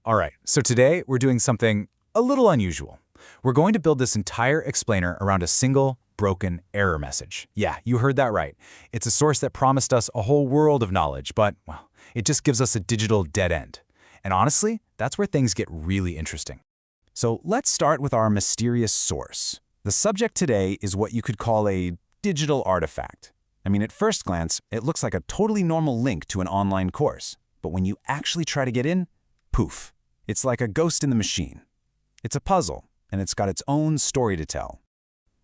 All right, so today we're doing something a little unusual. We're going to build this entire explainer around a single, broken error message. Yeah, you heard that right. It's a source that promised us a whole world of knowledge, but, well, it just gives us a digital dead end. And honestly, that's where things get really interesting. So let's start with our mysterious source. The subject today is what you could call a digital artifact. I mean, at first glance, it looks like a totally normal link to an online course. But when you actually try to get in, poof. It's like a ghost in the machine. It's a puzzle, and it's got its own story to tell.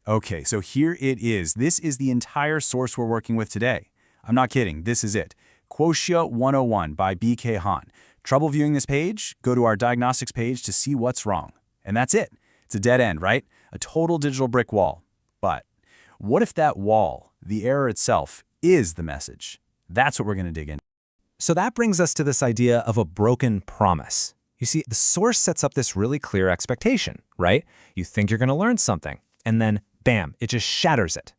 Okay, so here it is. This is the entire source we're working with today. I'm not kidding, this is it. Quotient 101 by B.K. Han. Trouble viewing this page? Go to our diagnostics page to see what's wrong. And that's it. It's a dead end, right? A total digital brick wall. But what if that wall, the error itself, is the message? That's what we're going to dig into. So that brings us to this idea of a broken promise. You see, the source sets up this really clear expectation, right? You think you're going to learn something, and then, bam, it just shatters it.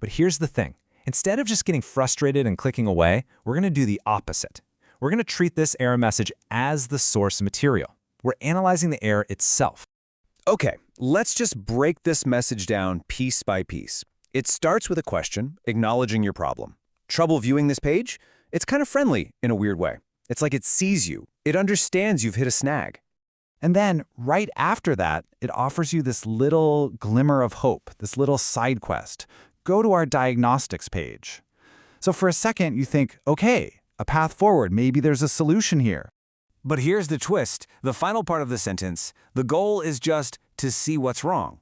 But here's the thing. Instead of just getting frustrated and clicking away, we're going to do the opposite. We're going to treat this error message as the source material. We're analyzing the error itself. Okay, let's just break this message down piece by piece. It starts with a question, acknowledging your problem. Trouble viewing this page? It's kind of friendly in a weird way. It's like it sees you. It understands you've hit a snag. And then, right after that, it offers you this little glimmer of hope, this little side quest. Go to our diagnostics page. So for a second, you think, okay, a path forward, maybe there's a solution here. But here's the twist, the final part of the sentence. The goal is just to see what's wrong.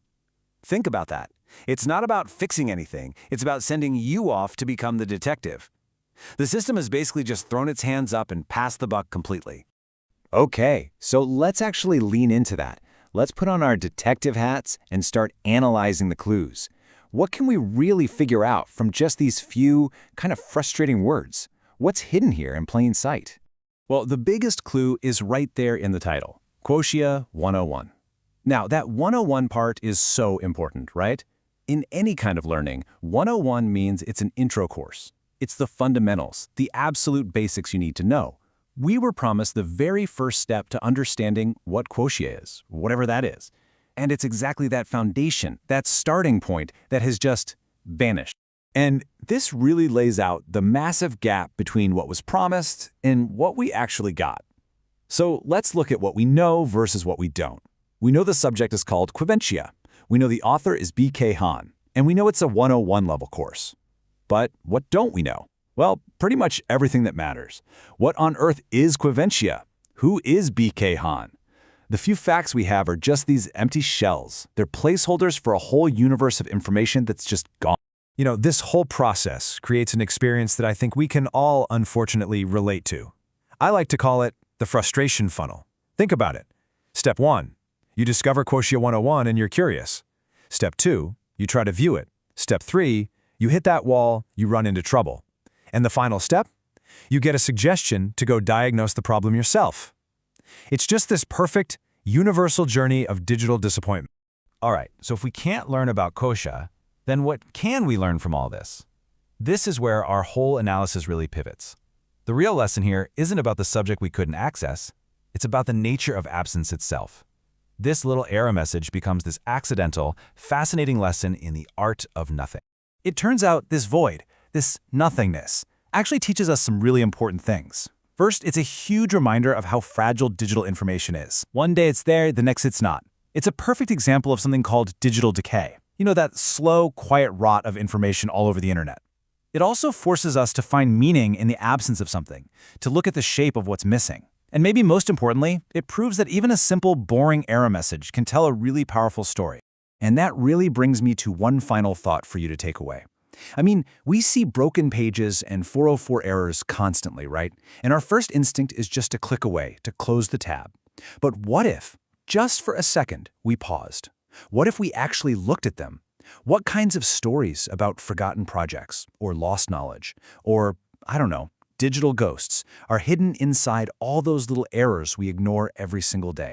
Think about that. It's not about fixing anything. It's about sending you off to become the detective. The system has basically just thrown its hands up and passed the buck completely. Okay, so let's actually lean into that. Let's put on our detective hats and start analyzing the clues. What can we really figure out from just these few kind of frustrating words? What's hidden here in plain sight? Well, the biggest clue is right there in the title, Quotient 101. Now, that 101 part is so important, right? In any kind of learning, 101 means it's an intro course. It's the fundamentals, the absolute basics you need to know. We were promised the very first step to understanding what quotient is, whatever that is. And it's exactly that foundation, that starting point, that has just vanished. And this really lays out the massive gap between what was promised and what we actually got. So let's look at what we know versus what we don't. We know the subject is called Quotient. We know the author is B.K. Han. And we know it's a 101 level course. But what don't we know? Well, pretty much everything that matters. What on earth is Quotient? Who is B.K. Han? The few facts we have are just these empty shells. They're placeholders for a whole universe of information that's just gone. You know, this whole process creates an experience that I think we can all unfortunately relate to. I like to call it the frustration funnel. Think about it. Step 1, you discover Quotient 101 and you're curious. Step 2, you try to view it. Step 3, you hit that wall, you run into trouble. And the final step? You get a suggestion to go diagnose the problem yourself. It's just this perfect, universal journey of digital disappointment. All right, so if we can't learn about Quotient, then what can we learn from all this? This is where our whole analysis really pivots. The real lesson here isn't about the subject we couldn't access. It's about the nature of absence itself. This little error message becomes this accidental, fascinating lesson in the art of nothing. It turns out this void, this nothingness, actually teaches us some really important things. First, it's a huge reminder of how fragile digital information is. One day it's there, the next it's not. It's a perfect example of something called digital decay. You know, that slow, quiet rot of information all over the internet. It also forces us to find meaning in the absence of something, to look at the shape of what's missing. And maybe most importantly, it proves that even a simple, boring error message can tell a really powerful story. And that really brings me to one final thought for you to take away. I mean, we see broken pages and 404 errors constantly, right? And our first instinct is just to click away, to close the tab. But what if, just for a second, we paused? What if we actually looked at them? What kinds of stories about forgotten projects, or lost knowledge, or, I don't know, digital ghosts are hidden inside all those little errors we ignore every single day?